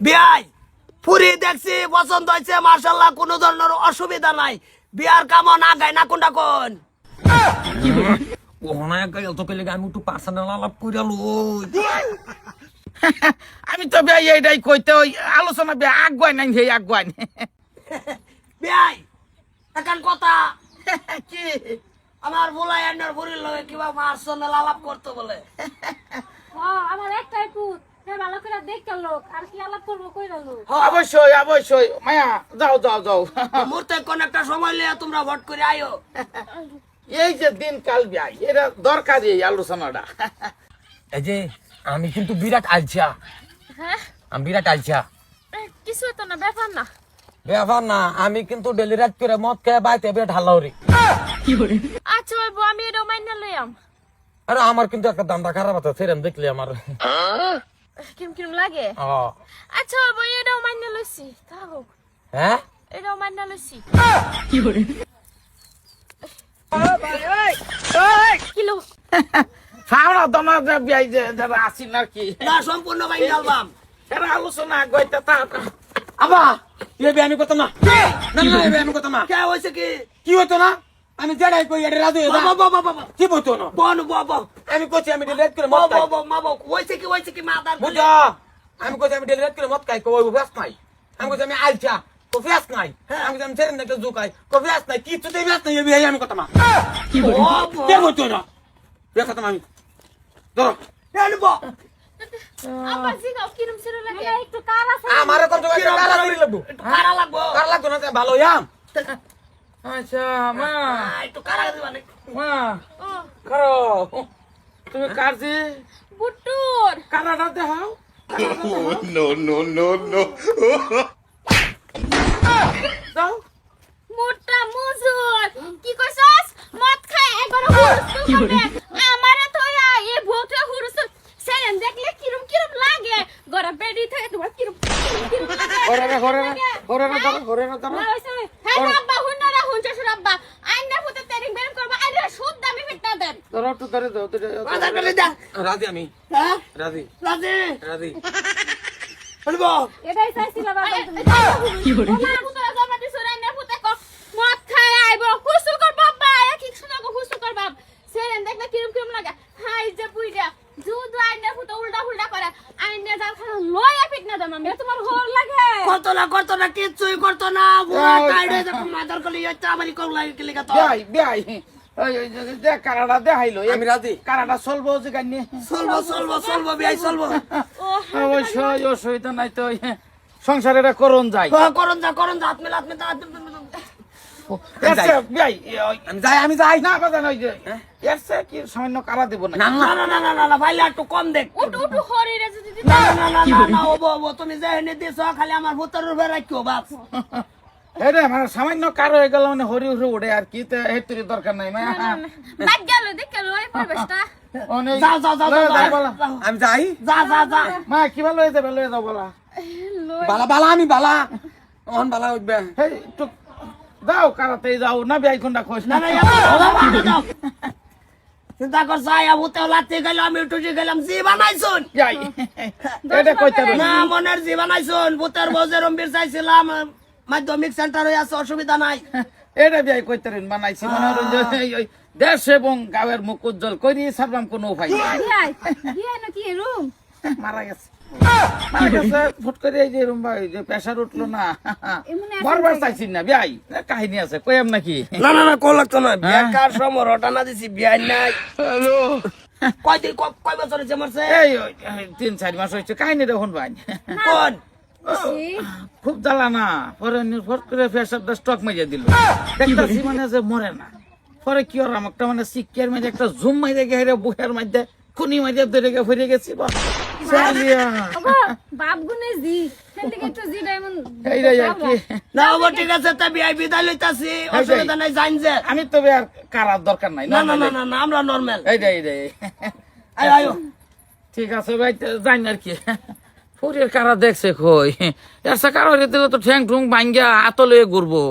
বিয়াই ফুরি দেখছি পছন্দ হয়েছে মার্শাল্লাহ, কোনো ধরনের অসুবিধা নাই। বিয়ার কামন আগায় না কোনটা কোন আমি একটু পার্সোনাল আলাপ করে লই। আমি তো ভাই এইটাই কইতে ওই আলোচনা বে আগুয়াই নাই হে আগুয়াই বিয়াই এখন কথা কি আমার বলাই এন্ডার ফুরির লগে কিবা মার্শাল্লাহ আলাপ করতে বলে। আমার একটাই পুত ভালো করে দেখতে লোক আর কি আলাপ করবো কইরা লোক। অবশ্যই অবশ্যই মায়া যাও যাও যাও মুহূর্তে কোন একটা সময় লিয়ে তোমরা ভোট করে আইও। এই যে দিন কাল ভাই এটা দরকারি এই আলোচনাটা। এই যে আমি কিন্তু বিরাট আলছা, হ্যাঁ আমি বিরাট আলছা। কিছু তো না, ব্যাপার না। ব্যাপার না, আমি কিন্তু ডেলি রাত করে মদ খেয়ে বাইতে বিরাট হাল্লাউরি। আচ্ছা বাবু আমি এটা মাইনা লইয়াম। আরে আমার কিন্তু একটা দান্দা খারাপ আছে, সেরম দেখলি আমার কিরম কিরম লাগে। আচ্ছা বাবু এটাও মাইনা লইছি, থাকুক। হ্যাঁ এটাও মাইনা লইছি। কিলো ফাওনা দমা যে ভাই যে যারা আসিন আর কি না সম্পূর্ণ বাইন আলবাম এরা আলোচনা আগুয়াইতে তা আবা এ আমি কত না না না এ আমি কত না কে হইছে কি কি হতো না, আমি যেটাই কই এটা রাজু বাবা বাবা বাবা কি বলতো না, বন বাবা আমি কইছি আমি ডেলি রাত করে মদ বাবা খাই। বাবা বাবা হইছে কি মাদার বুঝা আমি কইছি আমি ডেলি রাত করে মদ খাই, কই ব্যস্ত নাই। আমি কইছি আমি আলছা, কই ব্যস্ত নাই। আমি কইছি আমি সেরম একটা জুকাই, কই ব্যস্ত নাই। কি তুই ব্যস্ত নাই এ আমি কত না কি বলতো না বে কত আমি ধরো এলবো আবার জিগাও কিরম সিরো লাগে। একটু কার আছে। আমারে কোন জায়গায় কারা করি লাগবো, কারা লাগবো কারা লাগতো না ভালো ইয়াম। আচ্ছা মা একটু কারা দিবা না মা ও করো তুমি কাজে বুটুর কানাডা দেখাও যাও মোটা মুজুর কি কইছস মদ খায় একবার হুরুস করে আমারে তো এ ভোটে হুরুস সেন দেখলে কিরম কিরম লাগে গরা বেডি থাকে তোমার কিরম কিরম লাগে ঘরে না না হইছে হ্যাঁ আব্বা হুনরা হুনছে আব্বা আইনা ফুতে তেরিং বেরম করবা আইরা সুদ দামি ফিটনা দেন ধরো তো ধরে দাও মাদার করে দা রাজি আমি হ্যাঁ রাজি রাজি রাজি এলবো এটাই চাইছিলাম বাবা কি বলে না ফুতে জমা দিছ রাইনা ফুতে ক মদ খায় আইবো কুসুল কর বাবা এক এক শোনাবো কুসুল কর বাপ সেন দেখলে কিরম কিরম লাগে হাই যে বুইড়া দুধ আইনা ফুতে উল্টা উল্টা করে আইনা জাল খানা লয়া ফিটনা দেন আমি তোমার হোর লাগে করতো না কিছুই করতো না বুড়া টাইডে যখন মাদার করে ইচ্ছা আমারই কল লাগে কি লিখা তো বিয়াই ওই যে কানাডা দেখাইলো আমি রাজি। কানাডা চলবো যে গানি চলবো বিয়াই চলবো ও অবশ্যই অসুবিধা নাই তো সংসার এটা করুন যাই করন যা হাত মেলা বিয়াই আমি যাই না কথা নয় যে এর চেয়ে কি সামান্য কারা দেবো না না ভাইলা একটু কম দেখ উঠ উঠ হরিরে যদি দিতে না ও তুমি যে এনে দিছো খালি আমার ভূতের উপরে রাখিও বাপ এটা মানে সামান্য কারো হয়ে গেল মানে হরি উঠে উঠে আর কি তো হেতুর দরকার নাই মা বাদ গেল দেখে লই পরিবেশটা আমি যাই যা মা কি ভালো হয়ে যাবে লয়ে যাও বলা লই বালা বালা আমি বালা অন বালা উঠবে হেই একটু যাও কারাতে যাও না বিয়াই কোনটা খোঁজ না চিন্তা কর যাই ভূতে লাতে গেল আমি উঠে গেলাম জি বানাইছুন যাই এটা কইতে হবে না মনের জি বানাইছুন ভূতের বজেরম বীর চাইছিলাম মাধ্যমিক সেন্টার হয়ে আছে অসুবিধা নাই এটা বিয়াই কইতে বানাইছি মনে হয় যে ওই দেশ এবং গাঁয়ের মুখ উজ্জ্বল করি সারবাম কোনো উপায় নাই। বিয়ে নাকি রুম মারা গেছে ফুট করে এই যে রুম্বা এই যে প্রেসার উঠলো না এমনি আছে বারবার চাইছি না বিয়াই কাহিনী আছে কইম নাকি না কল লাগতো না বিয়া কার সময় রটানা দিছি বিয়া নাই হ্যালো কয় বছর হয়েছে মারছে এই 3-4 মাস হয়েছে কাহিনী দেখুন ভাই কোন খুব জ্বালা না পরে নির্ভর করে প্রেসার স্টক মেজে দিল দেখতেছি মানে যে মরে না পরে কি আর আমাকে মানে সিকিয়ার মাঝে একটা জুম মাইরে গেছে বুকের মধ্যে খুনি মাঝে ধরে গে ফিরে গেছি বাপ গুনে জি সেন থেকে একটু জি ডায়মন্ড এইটাই আর কি না ও ঠিক আছে তা বিয়া বিদায় লইতাছি অসুবিধা নাই জান যে আমি তো আর কারার দরকার নাই না আমরা নরমাল এইটাই আয়ো ঠিক আছে ভাই জানি আর কি ফুরির কারা দেখছে কই এর কারো তো ঠ্যাং ঠুং ভাঙ্গা আতলে ঘুরবো